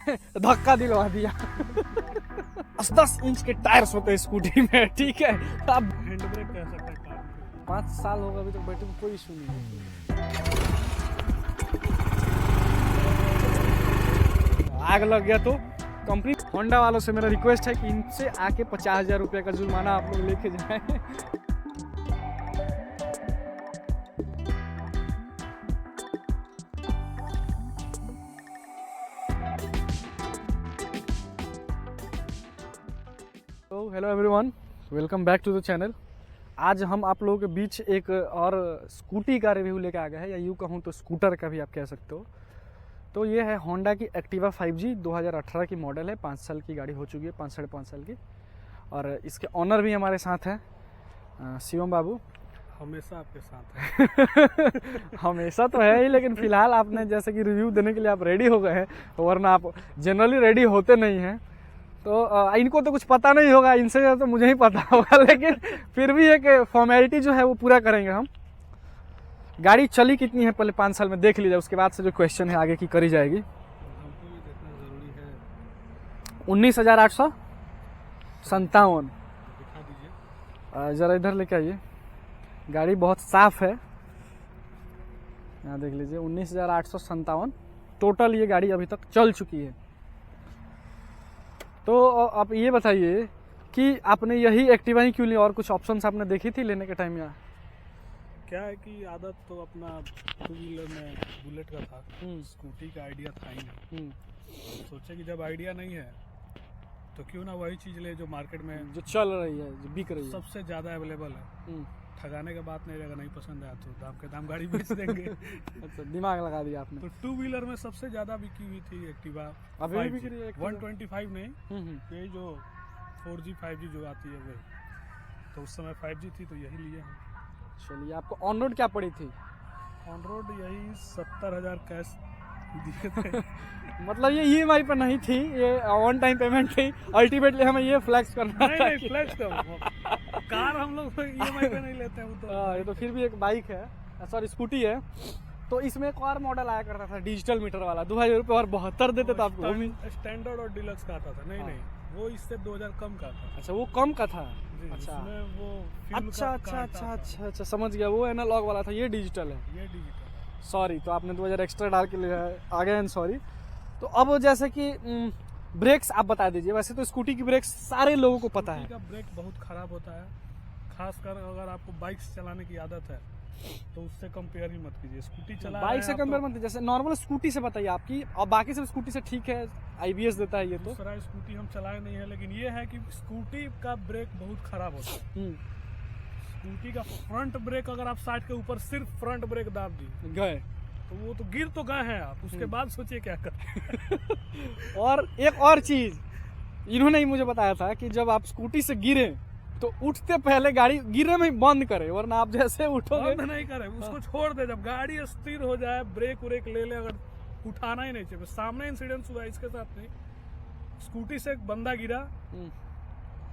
धक्का दिलवा दिया। 10 इंच के टायर्स होते हैं स्कूटी में, ठीक है। अब हैंड ब्रेक कह सकते हैं कार में। 5 साल होगा अभी तक बैठे को, कोई इशू नहीं है। आग लग गया तो कंपनी होंडा वालों से मेरा रिक्वेस्ट है कि इनसे आके 50,000 रुपये का जुर्माना आप लोग लेके जाएं। तो hello everyone, welcome back to the channel. आज हम आप लोगों के बीच एक और स्कूटी का रिव्यू लेके आ गए हैं, या यूँ कहूँ तो स्कूटर का भी आप कह सकते हो। तो ये है होंडा की एक्टिवा 5G 2018 की मॉडल है। 5 साल की गाड़ी हो चुकी है, 5 साढ़े 5 साल की। और इसके ऑनर भी हमारे साथ हैं शिवम बाबू। हमेशा आपके साथ है। हमेशा तो है ही, लेकिन फिलहाल आपने जैसे कि रिव्यू देने के लिए आप रेडी हो गए हैं, वरना आप जनरली रेडी होते नहीं हैं। तो इनको तो कुछ पता नहीं होगा, इनसे तो मुझे ही पता होगा, लेकिन फिर भी एक फॉर्मेलिटी जो है वो पूरा करेंगे हम। गाड़ी चली कितनी है पहले 5 साल में देख लीजिए, उसके बाद से जो क्वेश्चन है आगे की करी जाएगी। हमको भी देखना जरूरी है। 19,857। दिखा दीजिए। जरा इधर लेके आइए। गाड़ी बहुत साफ है, यहाँ देख लीजिए। 19,857 टोटल ये गाड़ी अभी तक चल चुकी है। तो आप ये बताइए कि आपने यही एक्टिवा ही क्यों ली, और कुछ ऑप्शंस आपने देखी थी लेने के टाइम? या क्या है कि आदत तो अपना 2 व्हीलर में बुलेट का था, स्कूटी का आइडिया था ही नहीं। सोचे कि जब आइडिया नहीं है तो क्यों ना वही चीज ले जो मार्केट में जो चल रही है, जो बिक रही है, सबसे ज्यादा अवेलेबल है। ठगाने का बात नहीं रहेगा, नहीं पसंद आया तो दाम के दाम गाड़ी बेच देंगे। अच्छा, दिमाग लगा दिया आपने। तो 2 व्हीलर में सबसे ज्यादा बिकी हुई थी एक्टिवा। अभी भी बिक रही है Activa? 125 नहीं, यही जो 4G 5G जो आती है वही। तो उस समय 5G थी तो यही लिए हैं। चलिए, आपको ऑन रोड क्या पड़ी थी? ऑन रोड यही 70,000 कैश दिए थे। मतलब ये EMI पर नहीं थी, ये ऑन टाइम पेमेंट थी। अल्टीमेटली हमें ये फ्लैक्स करना था नहीं फ्लैक्स तो कार हम लोग EMI पे नहीं लेते हैं वो तो। ये तो फिर भी एक बाइक है, सॉरी स्कूटी है। तो इसमें एक और मॉडल आया करता था डिजिटल मीटर वाला, 2,000 रुपये और 72 देते थे आपको। स्टैंडर्ड और डिलक्स का आता था। नहीं नहीं, वो इससे 2,000 कम का था। अच्छा, वो कम का था। जी, अच्छा उसमें वो अच्छा, समझ गया। वो एनालॉग वाला था, ये डिजिटल है। ये डिजिटल है। सॉरी, तो आपने 2000 एक्स्ट्रा डाल के लिया है, अगेन सॉरी। तो अब जैसे कि ब्रेक्स आप बता दीजिए। वैसे तो स्कूटी की ब्रेक्स सारे लोगों को पता है। स्कूटी का ब्रेक बहुत खराब होता है, खासकर अगर आपको बाइक्स चलाने की आदत है तो उससे कंपेयर ही मत कीजिए। स्कूटी चला बाइक से कंपेयर मत, जैसे नॉर्मल स्कूटी से बताइए आपकी, और बाकी सब स्कूटी से ठीक है, IBS देता है ये तो। दूसरा स्कूटी हम चलाए नहीं है, लेकिन ये है कि स्कूटी का ब्रेक बहुत खराब होता है। स्कूटी का फ्रंट ब्रेक अगर आप 60 के ऊपर सिर्फ फ्रंट ब्रेक दाब दी गए तो वो तो गिर तो गए हैं आप, उसके बाद सोचिए क्या कर। और एक और चीज इन्होंने ही मुझे बताया था कि जब आप स्कूटी से गिरे तो उठते पहले गाड़ी गिरने में ही बंद करे, वरना आप जैसे उठोगे बंद नहीं करे, उसको छोड़ दे। जब गाड़ी स्थिर हो जाए ब्रेक व्रेक ले ले, अगर उठाना ही नहीं चाहिए। सामने इंसिडेंस हुआ इसके साथ नहीं, स्कूटी से एक बंदा गिरा,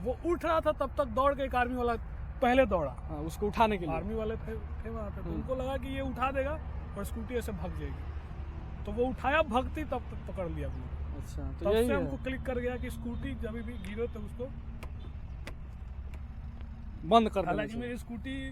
वो उठ रहा था तब तक दौड़ के एक आर्मी वाला पहले दौड़ा उसको उठाने के लिए। आर्मी वाले थे वहां पे, तो उनको लगा कि ये उठा देगा और स्कूटी ऐसे भाग जाएगी, तो वो उठाया, भगती तब तक पकड़ लिया अपने। अच्छा, तो तब यही से है। हमको क्लिक कर गया कि स्कूटी जब भी गिरो तो उसको बंद कर देना हालांकि चाहिए। मेरी स्कूटी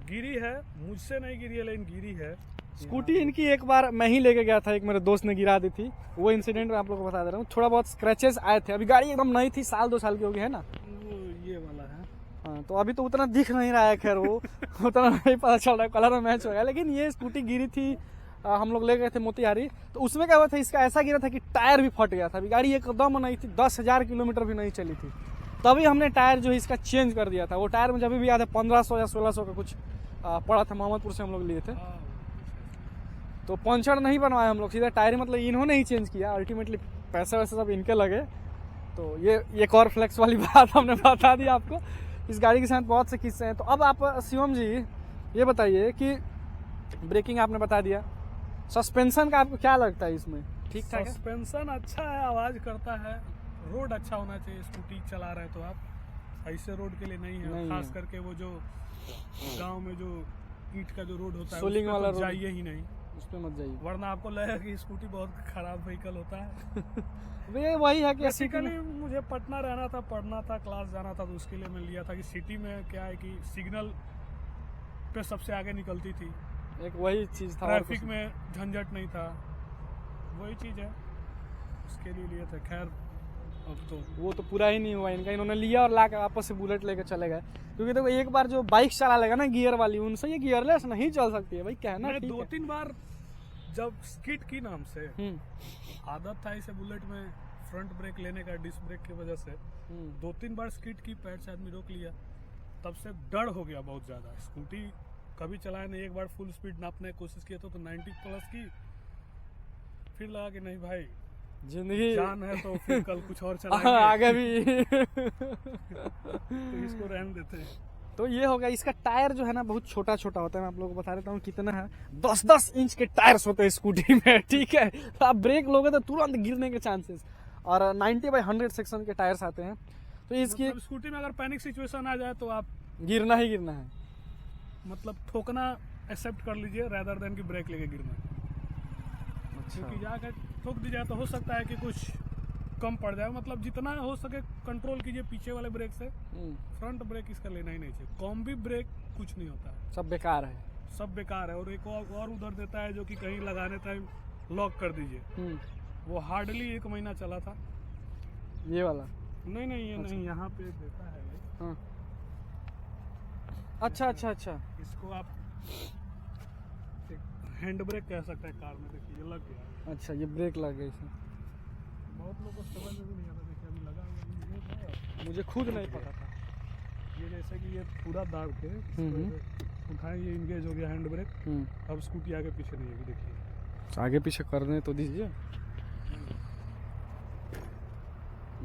गिरी है, मुझसे नहीं गिरी है लेकिन गिरी है। स्कूटी इनकी एक बार मैं ही लेके गया था, एक मेरे दोस्त ने गिरा दी थी। वो इंसिडेंट मैं आप लोगों को बता दे रहा हूँ। थोड़ा बहुत स्क्रैचेस आए थे, अभी गाड़ी एकदम नई थी, 1-2 साल की हो गई है ना। वो ये वाला है। हाँ, तो अभी तो उतना दिख नहीं रहा है, खैर वो उतना नहीं पता चल रहा है, कलर में मैच हो गया। लेकिन ये स्कूटी गिरी थी, हम लोग ले गए थे मोतिहारी। तो उसमें क्या हुआ था, इसका ऐसा गिरा था कि टायर भी फट गया था। अभी गाड़ी एकदम नहीं थी, 10,000 किलोमीटर भी नहीं चली थी। तभी हमने टायर जो है इसका चेंज कर दिया था। वो टायर मुझे अभी भी याद है, 1500 या 1600 का कुछ पड़ा था, मोहम्मदपुर से हम लोग लिए थे। तो पंचर नहीं बनवाया हम लोग, सीधा टायर मतलब इन्होंने ही चेंज किया। अल्टीमेटली पैसे वैसे सब इनके लगे। तो ये एक और फ्लेक्स वाली बात हमने बता दी आपको। इस गाड़ी के साथ बहुत से किस्से हैं। तो अब आप शिवम जी ये बताइए कि ब्रेकिंग आपने बता दिया, सस्पेंशन का आपको क्या लगता है इसमें? ठीक ठाक है? सस्पेंशन अच्छा है, आवाज करता है, रोड अच्छा होना चाहिए। स्कूटी चला रहे तो आप ऐसे रोड के लिए नहीं है, नहीं खास है। करके वो जो गांव में जो ईंट का जो रोड होता है सोलिंग उस पे वाला तो रोड। जाइए ही नहीं। उस पे मत जाइए। वरना आपको लगेगा कि स्कूटी बहुत खराब व्हीकल होता है। वे वही है कि सिटी बेसिकली में मुझे पटना रहना था, पढ़ना था, क्लास जाना था, तो उसके लिए मैं लिया था कि सिटी में क्या है कि सिग्नल पे सबसे आगे निकलती थी, एक वही चीज था, और ट्रैफिक कुछ में झंझट नहीं था, वही चीज़ है, उसके लिए लिए थे। खैर अब तो वो तो पूरा ही नहीं हुआ इनका। इन्होंने लिया और ला के वापस से बुलेट लेके चले गए। क्योंकि देखो एक बार जो बाइक चला लेगा ना गियर वाली, उनसे ये गियरलेस नहीं चल सकती है भाई, कहना मैं ठीक है। 2-3 बार जब स्किट की नाम से हम्म, आदत था इसे बुलेट में फ्रंट ब्रेक लेने का, डिस्क ब्रेक की वजह से 2-3 बार स्किट की, पैर से आदमी रोक लिया, तब से डर हो गया बहुत ज़्यादा। स्कूटी कभी चलाया नहीं, एक बार फुल स्पीड नापने की कोशिश किया तो 90 प्लस की, फिर लगा कि नहीं भाई जिंदगी जान है तो फिर कल कुछ और चलाएंगे, आगे भी तो इसको रहने देते हैं। तो ये हो गया। इसका टायर जो है ना बहुत छोटा छोटा होता है। मैं आप लोगों को बता देता हूँ कितना है। 10-10 इंच के टायर्स होते हैं स्कूटी में, ठीक है। तो आप ब्रेक लोगे तो तुरंत गिरने के चांसेस। और 90/100 सेक्शन के टायर्स आते हैं। तो इसकी मतलब स्कूटी में अगर पैनिक सिचुएशन आ जाए तो आप गिरना ही गिरना है। मतलब ठोकना एक्सेप्ट कर लीजिए रेदर देन की ब्रेक लेके गिरना। क्योंकि जाकर ठोक दी जाए तो हो सकता है कि कुछ कम पड़ जाए। मतलब जितना हो सके कंट्रोल कीजिए पीछे वाले ब्रेक से, फ्रंट ब्रेक इसका लेना ही नहीं चाहिए। कॉम्बी ब्रेक कुछ नहीं होता है, सब बेकार है, सब बेकार है। और एक और उधर देता है जो कि कहीं लगाने टाइम लॉक कर दीजिए, वो हार्डली 1 महीना चला था। ये वाला नहीं ये अच्छा। नहीं, यहाँ पे देता है ये। हाँ। अच्छा। इसको आप हैंड ब्रेक कह सकते हैं कार में, देखिए ये लग गया। अच्छा, ये ब्रेक लग गई इसमें। बहुत लोगों को समझ में भी नहीं आता, देखिए अभी लगा हुआ है। मुझे खुद नहीं पता था। ये जैसे कि ये पूरा दाब के उठाएं, ये इंगेज हो गया हैंड ब्रेक। अब स्कूटी आगे पीछे नहीं होगी, देखिए आगे पीछे करने तो दीजिए।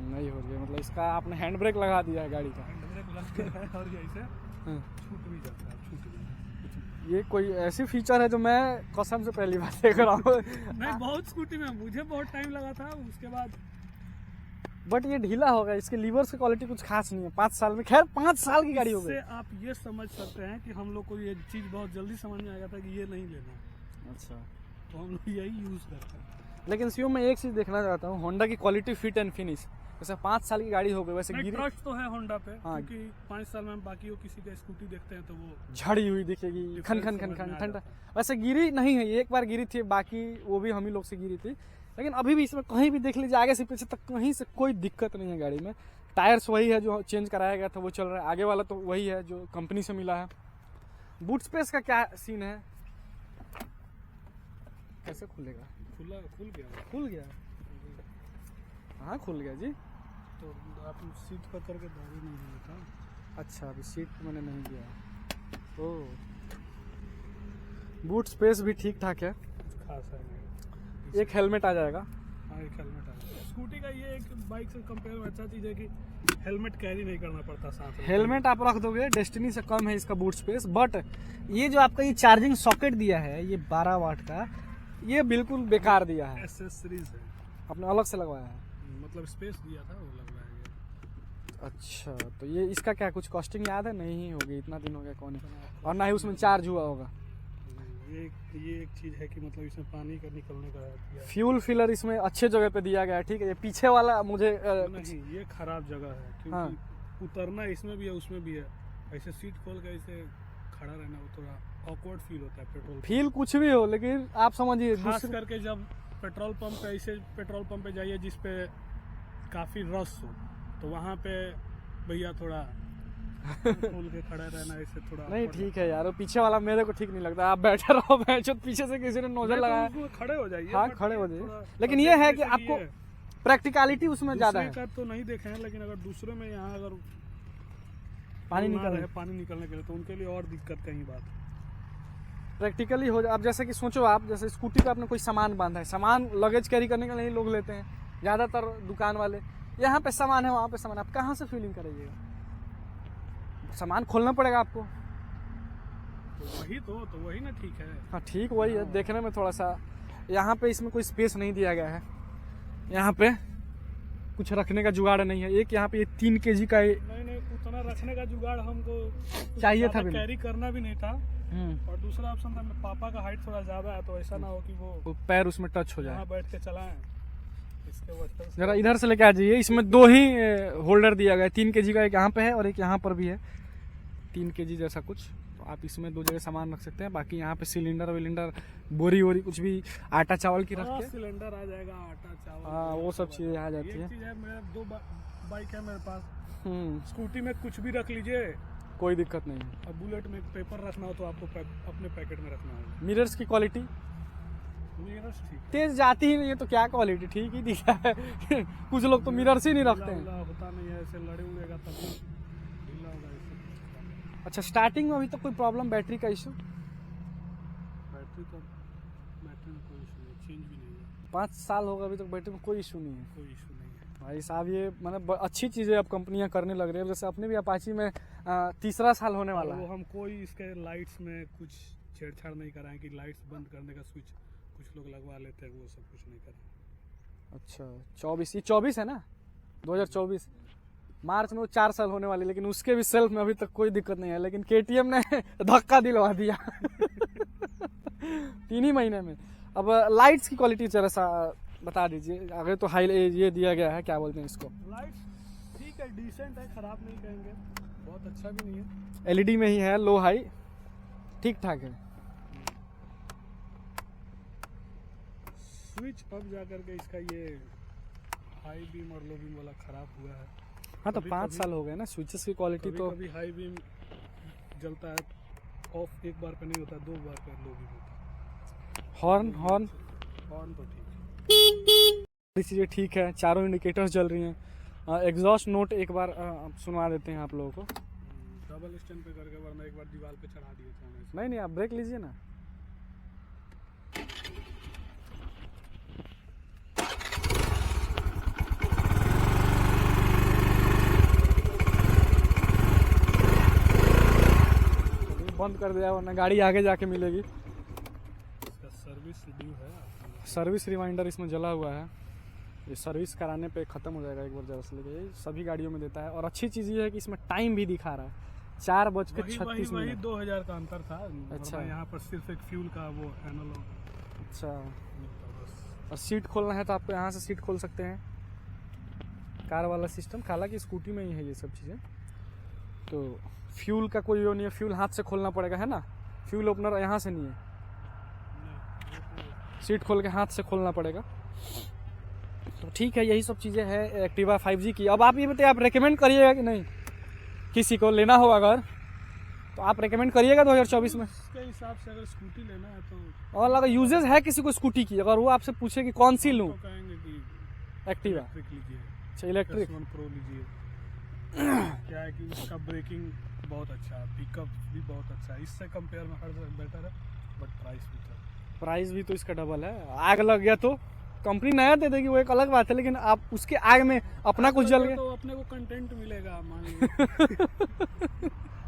नहीं हो गया, मतलब इसका आपने हैंड ब्रेक लगा दिया है गाड़ी का। हैंड ब्रेक लग गया है और ये ऐसे छूट भी जाता है, छूट भी। ये कोई ऐसी फीचर है जो मैं कसम से पहली बार देख रहा हूँ। नहीं, बहुत स्कूटी में मुझे बहुत टाइम लगा था, उसके बाद बट ये ढीला होगा। इसके लीवर्स की क्वालिटी कुछ खास नहीं है 5 साल में। खैर 5 साल की गाड़ी हो गई। इससे आप ये समझ सकते हैं कि हम लोग को ये चीज़ बहुत जल्दी समझ में आ गया था कि ये नहीं लेना। अच्छा, तो हम लोग यही यूज़ करते हैं। लेकिन सीओ मैं एक चीज देखना चाहता हूँ, होंडा की क्वालिटी फिट एंड फिनिश। जैसे 5 साल की गाड़ी हो गई, वैसे गिरी ट्रस्ट तो है होंडा पे, हाँ। क्योंकि 5 साल में हम बाकी वो किसी का स्कूटी देखते हैं तो वो झड़ी हुई दिखेगी, खन खन खन खन ठंडा। वैसे गिरी नहीं है, एक बार गिरी थी, बाकी वो भी हम ही लोग से गिरी थी। लेकिन अभी भी इसमें कहीं भी देख लीजिए, आगे से पीछे तक कहीं से कोई दिक्कत नहीं है गाड़ी में। टायर्स वही है जो चेंज कराया गया था, वो चल रहा है। आगे वाला तो वही है जो कंपनी से मिला है। बूट स्पेस का क्या सीन है? कैसे खुलेगा? खुल गया। खुल गया? हाँ खुल गया जी। तो आप सीट पकड़ के दारू नहीं दिया था। अच्छा, अभी सीट मैंने नहीं दिया। ओह, बूट स्पेस भी ठीक ठाक है। खास है नहीं। एक हेलमेट आ जाएगा। हाँ, एक हेलमेट आ जाएगा। स्कूटी का ये एक बाइक से कंपेयर में अच्छा चीज़ है कि हेलमेट कैरी नहीं करना पड़ता साथ में। हेलमेट आप रख दोगे, डेस्टिनी से कम है इसका बूट स्पेस। बट ये जो आपका ये चार्जिंग सॉकेट दिया है, ये 12 वाट का, ये बिल्कुल बेकार दिया है। एक्सेसरीज है, आपने अलग से लगवाया है? मतलब स्पेस दिया था वो लगवाया गया। अच्छा, तो ये इसका क्या कुछ कॉस्टिंग याद है? नहीं होगी, इतना दिन हो गया कौन है। और ना ही उसमें चार्ज हुआ होगा। ये एक चीज़ है कि मतलब इसमें पानी का निकलने का दिया है। फ्यूल फिलर इसमें अच्छे जगह पे दिया गया है, ठीक है। ये पीछे वाला मुझे नहीं, ये खराब जगह है, क्योंकि हाँ। उतरना इसमें भी है उसमें भी है। ऐसे सीट खोल के ऐसे खड़ा रहना वो थोड़ा ऑकवर्ड फील होता है। पेट्रोल फील कुछ भी हो, लेकिन आप समझिए खास करके जब पेट्रोल पंप पे ऐसे पेट्रोल पंप पे जाइए जिस पे काफ़ी रश हो, तो वहाँ पे भैया थोड़ा खोल के खड़ा रहना ऐसे थोड़ा नहीं ठीक है यार। वो पीछे वाला मेरे को ठीक नहीं लगता। आप बैठे रहो, बैठो, पीछे से किसी ने नोजल लगाया। तो खड़े हो जाइए। हाँ, बट खड़े हो ये जाइए। थोड़ा लेकिन ये है कि जैसे आपको ये प्रैक्टिकलिटी उसमें ज्यादा दूसरे है। का तो नहीं देखे हैं, लेकिन अगर दूसरे में यहाँ अगर पानी ना निकल रहे पानी निकलने के लिए, तो उनके लिए और दिक्कत कहीं बात। प्रैक्टिकली हो जाए। अब जैसे कि सोचो आप, जैसे स्कूटी पे आपने कोई सामान बांधा है, सामान लगेज कैरी करने के लिए लोग लेते हैं ज्यादातर दुकान वाले। यहाँ पे सामान है, वहाँ पे सामान, आप कहाँ से फीलिंग करेंगे? सामान खोलना पड़ेगा आपको। तो वही ना ठीक है। हाँ ठीक वही है, देखने में थोड़ा सा। यहाँ पे इसमें कोई स्पेस नहीं दिया गया है। यहाँ पे कुछ रखने का जुगाड़ नहीं है। एक यहाँ पे ये 3 kg का नहीं उतना रखने का जुगाड़ हमको चाहिए था भी कैरी करना भी नहीं था। और दूसरा ऑप्शन था पापा का हाइट थोड़ा ज्यादा है, तो ऐसा ना हो कि वो पैर उसमें टच हो जाए। यहाँ बैठ के चलाएं, इसके वजह से। जरा इधर से लेके आ जाइए। इसमें 2 ही होल्डर दिया गया है, 3 kg का एक यहाँ पे है और एक यहाँ पर भी है, 3 kg जैसा कुछ। तो आप इसमें 2 जगह सामान रख सकते हैं। बाकी यहाँ पे सिलेंडर विलेंडर, बोरी वोरी, कुछ भी आटा चावल की रख के, सिलेंडर आ जाएगा, आटा चावल, हाँ वो सब चीजें आ जाती है। चीज है, मेरे 2 बाइक है मेरे पास। स्कूटी में कुछ भी रख लीजिए, कोई दिक्कत नहीं है। अब बुलेट में पेपर रखना हो तो आपको अपने पैकेट में रखना होगा। मिरर्स की क्वालिटी मिरर्स ठीक है, तेज जाती ही नहीं है तो क्या क्वालिटी, ठीक ही दिखा है। कुछ लोग तो मिरर्स ही नहीं रखते हैं। होता नहीं है, ऐसे लड़े उड़ेगा तब ढीला होगा इससे। अच्छा, स्टार्टिंग में अभी तक कोई प्रॉब्लम, बैटरी का इशू? बैटरी में कोई इशू नहीं, चेंज भी नहीं है। 5 साल होगा अभी तक, बैटरी में कोई इशू नहीं है। कोई इशू नहीं है भाई साहब, ये मतलब अच्छी चीज़ें अब कंपनियां करने लग रही है। जैसे अपने भी अपाची में 3रा साल होने वाला वो है। हम कोई इसके लाइट्स में कुछ छेड़छाड़ नहीं कराएं कि लाइट्स बंद करने का स्विच कुछ लोग लगवा लेते हैं, वो सब कुछ नहीं करें। अच्छा, 24, ये 24 है ना, 2024 मार्च में वो 4 साल होने वाली, लेकिन उसके भी सेल्फ में अभी तक कोई दिक्कत नहीं है। लेकिन KTM ने धक्का दिलवा दिया 3 ही महीने में। अब लाइट्स की क्वालिटी जरा सा बता दीजिए। आगे तो हाई ये दिया गया है, क्या बोलते हैं इसको, लाइट्स ठीक है, डिसेंट है, खराब नहीं कहेंगे, बहुत अच्छा भी नहीं है। LED में ही है, लो हाई ठीक ठाक है। स्विच अब जाकर के इसका ये हाई बीम और लो बीम वाला खराब हुआ है। हाँ तो 5 साल हो गए ना। स्विचेस की क्वालिटी तो कभी हाई बीम जलता है, ऑफ एक बार पे नहीं होता, 2 बार पे लो बीम होता है। हॉर्न तो ठीक है, चीज़ें ठीक है, चारों इंडिकेटर्स जल रही हैं। एग्जॉस्ट नोट एक बार सुनवा देते हैं आप लोगों को। डबल स्टैंड पे करके, वरना एक बार दीवार पे चढ़ा दिए थे। नहीं आप ब्रेक लीजिए ना। बंद कर दिया, वरना गाड़ी आगे जाके मिलेगी। सर्विस ड्यू है, सर्विस रिमाइंडर इसमें जला हुआ है। ये सर्विस कराने पे ख़त्म हो जाएगा एक बार जरा से लेके। सभी गाड़ियों में देता है। और अच्छी चीज़ ये है कि इसमें टाइम भी दिखा रहा है, 4:36 वही 2000 का अंतर था। अच्छा, यहाँ पर सिर्फ एक फ्यूल का वो एनालॉग। अच्छा, और सीट खोलना है तो आपको यहाँ से सीट खोल सकते हैं, कार वाला सिस्टम। हालांकि स्कूटी में ही है ये सब चीज़ें। तो फ्यूल का कोई वो नहीं है, फ्यूल हाथ से खोलना पड़ेगा, है ना। फ्यूल ओपनर यहाँ से नहीं है, सीट खोल के हाथ से खोलना पड़ेगा। तो ठीक है, यही सब चीज़ें हैं एक्टिवा 5G की। अब आप ये बताइए, आप रेकमेंड करिएगा कि नहीं? किसी को लेना हो अगर तो आप रेकमेंड करिएगा 2024 में? इसके हिसाब से अगर स्कूटी लेना है तो, और अगर यूजेस है किसी को स्कूटी की, अगर वो आपसे पूछे कि कौन सी लूँ, तो कहेंगे कि एक्टिवा। इलेक्ट्रिक लीजिए, अच्छा, इलेक्ट्रिक S1 Pro लीजिए। क्या है कि इसका ब्रेकिंग बहुत अच्छा है, पिकअप भी बहुत अच्छा है, इससे कंपेयर में हर जगह बेटर है, बट प्राइस भी तो इसका डबल है। आग लग गया तो कंपनी नया दे देगी, वो एक अलग बात है, लेकिन आप उसके आग में अपना कुछ जल गया तो अपने को कंटेंट मिलेगा, मान लीजिए।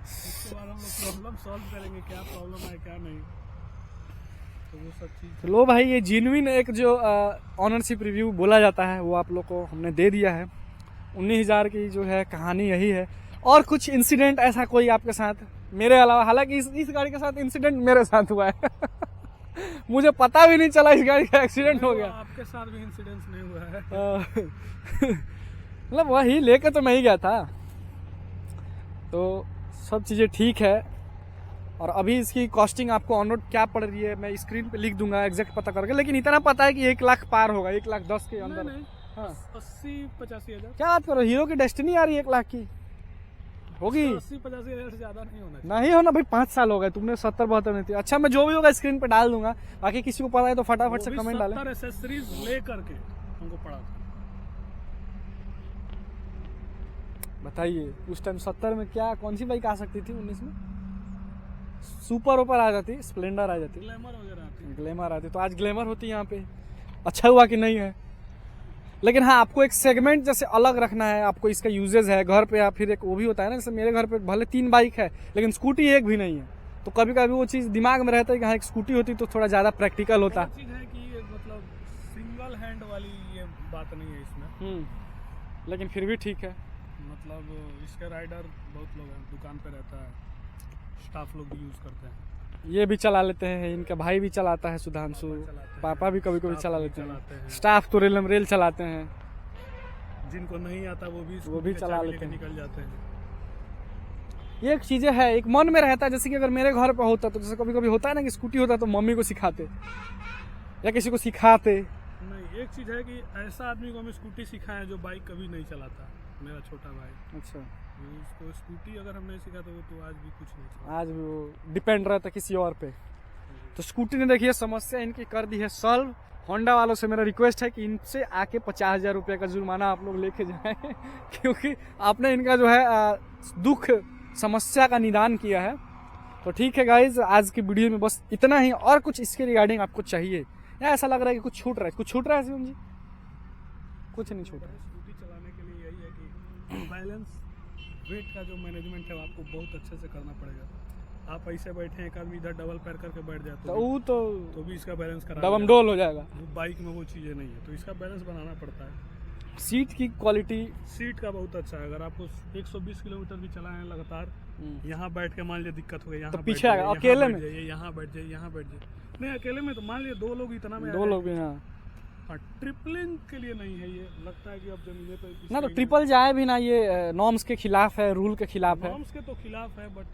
उसके बाद हम लोग प्रॉब्लम सॉल्व करेंगे, क्या प्रॉब्लम है क्या नहीं, तो वो सब चीज। लो भाई, ये जेन्युइन एक जो ऑनरशिप रिव्यू बोला जाता है वो आप लोग को हमने दे दिया है। 19,000 की जो है कहानी यही है। और कुछ इंसिडेंट ऐसा कोई आपके साथ मेरे अलावा, हालांकि इस गाड़ी के साथ इंसिडेंट मेरे साथ हुआ है मुझे पता भी नहीं चला इस गाड़ी का एक्सीडेंट हो गया। आपके साथ भी इंसिडेंट नहीं हुआ है? मतलब वही लेके तो मैं ही गया था, तो सब चीज़ें ठीक है। और अभी इसकी कॉस्टिंग आपको ऑन रोड क्या पड़ रही है मैं स्क्रीन पे लिख दूंगा एग्जैक्ट पता करके, लेकिन इतना पता है कि 1 लाख पार होगा, 1,10,000 के अंदर। नहीं, हाँ, 80-85 हज़ार। क्या बात करो, हीरो की डेस्टिनी आ रही है 1 लाख की, होगी 80-85 हज़ार से ज्यादा नहीं होना चाहिए। नहीं होना भाई, 5 साल हो गए, तुमने 70-72 नहीं थी। अच्छा, मैं जो भी होगा स्क्रीन पे डाल दूंगा, बाकी किसी को पता है तो फटाफट से कमेंट डालें। 70 एक्सेसरीज ले करके हमको पड़ा था। बताइए उस टाइम 70 में क्या कौन सी बाइक आ सकती थी? 19 में सुपर ओपर आ जाती, स्प्लेंडर आ जाती, ग्लैमर वगैरह आती, ग्लैमर आती। तो आज ग्लैमर होती यहाँ पे। अच्छा हुआ कि नहीं है, लेकिन हाँ आपको एक सेगमेंट जैसे अलग रखना है, आपको इसका यूजेज है घर पे, या फिर एक वो भी होता है ना, जैसे मेरे घर पे भले 3 बाइक है लेकिन स्कूटी एक भी नहीं है, तो कभी कभी वो चीज़ दिमाग में रहता है कि हाँ एक स्कूटी होती तो थोड़ा ज़्यादा प्रैक्टिकल होता। चीज है कि ये मतलब सिंगल हैंड वाली ये बात नहीं है इसमें, लेकिन फिर भी ठीक है। मतलब इसके राइडर बहुत लोग हैं, दुकान पे रहता है, स्टाफ लोग भी यूज करते हैं, ये भी चला लेते हैं, इनका भाई भी चलाता है सुधांशु, पापा भी कभी कभी चला लेते हैं, स्टाफ तो रेल चलाते हैं, जिनको नहीं आता वो भी चला लेते हैं, निकल जाते हैं। ये एक चीजें है, एक मन में रहता है। जैसे कि अगर मेरे घर पे होता तो जैसे कभी कभी होता है ना कि स्कूटी होता तो मम्मी को सिखाते या किसी को सिखाते। नहीं, एक चीज है कि ऐसा आदमी को हम स्कूटी सिखाएं जो बाइक कभी नहीं चलाता, मेरा छोटा भाई। अच्छा, उसको स्कूटी अगर हम नहीं सिखा तो वो तो आज भी कुछ नहीं चला। आज भी वो डिपेंड रहता है किसी और पे। तो स्कूटी ने देखिए समस्या इनकी कर दी है सॉल्व। होंडा वालों से मेरा रिक्वेस्ट है कि इनसे आके 50,000 रुपये का जुर्माना आप लोग लेके जाएं क्योंकि आपने इनका जो है दुख समस्या का निदान किया है। तो ठीक है गाइज, आज की वीडियो में बस इतना ही। और कुछ इसके रिगार्डिंग आपको चाहिए या ऐसा लग रहा है कि कुछ छूट रहा है? कुछ छूट रहा है शिवम जी? कुछ नहीं छूट रहा है। स्कूटी चलाने के लिए यही है कि बैलेंस, वेट का जो मैनेजमेंट है वो आपको बहुत अच्छे से करना पड़ेगा। आप ऐसे बैठे एक आदमी इधर डबल पैर करके बैठ जाए तो वो तो भी इसका बैलेंस करा डबम डोल हो जाएगा। वो बाइक में वो चीज़ें नहीं है, तो इसका बैलेंस बनाना पड़ता है। सीट की क्वालिटी, सीट का बहुत अच्छा है। अगर आपको 120 किलोमीटर भी चलाएं लगातार, यहाँ बैठ के मान लीजिए दिक्कत हो गई, यहाँ तो पीछे अकेले में यहाँ बैठ जाइए, यहाँ बैठ जाइए। नहीं, अकेले में तो मान लीजिए 2 लोग इतना में, 2 लोग भी। हाँ, ट्रिपलिंग के लिए नहीं है ये। लगता है कि अब जमीने पे ना तो ट्रिपल जाए भी ना, ये नॉर्म्स के खिलाफ है, रूल के खिलाफ है। नॉर्म्स के तो खिलाफ है, बट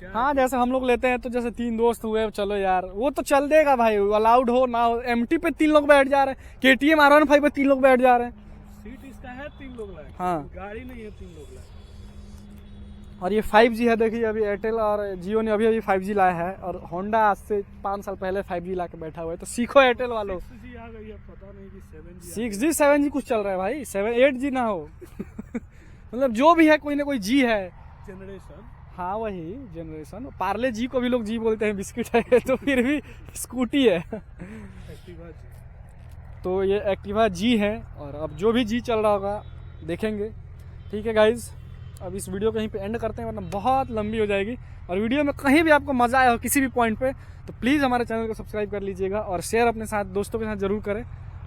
हाँ जैसे हम लोग लेते हैं तो जैसे 3 दोस्त हुए, चलो यार वो तो चल देगा भाई, अलाउड हो ना हो। MT पे 3 लोग बैठ जा रहे हैं, KTM R15 पे 3 लोग बैठ जा रहे हैं। सीट इसका है 3 लोग लायक, हाँ, गाड़ी नहीं है 3 लोग लायक। और ये 5G है। देखिए अभी एयरटेल और जियो ने अभी 5G लाया है, और होंडा आज से 5 साल पहले 5G ला के बैठा हुआ है। तो सीखो एयरटेल वालों। 6G आ गई है, पता नहीं कि 7G 6G 7G कुछ चल रहा है भाई, 8G ना हो मतलब जो भी है कोई ना कोई जी है, जनरेशन। हाँ वही जनरेशन। पार्ले जी को भी लोग जी बोलते हैं, बिस्किट है तो फिर भी स्कूटी है। एक्टिवा जी। तो ये एक्टिवा जी है, और अब जो भी जी चल रहा होगा देखेंगे। ठीक है गाइज, अब इस वीडियो को यहीं पे एंड करते हैं वरना बहुत लंबी हो जाएगी। और वीडियो में कहीं भी आपको मजा आया हो किसी भी पॉइंट पे तो प्लीज़ हमारे चैनल को सब्सक्राइब कर लीजिएगा, और शेयर अपने साथ दोस्तों के साथ जरूर करें।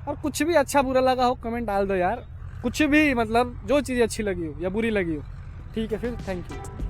और कुछ भी अच्छा बुरा लगा हो कमेंट डाल दो यार, कुछ भी, मतलब जो चीज़ अच्छी लगी हो या बुरी लगी हो। ठीक है फिर, थैंक यू।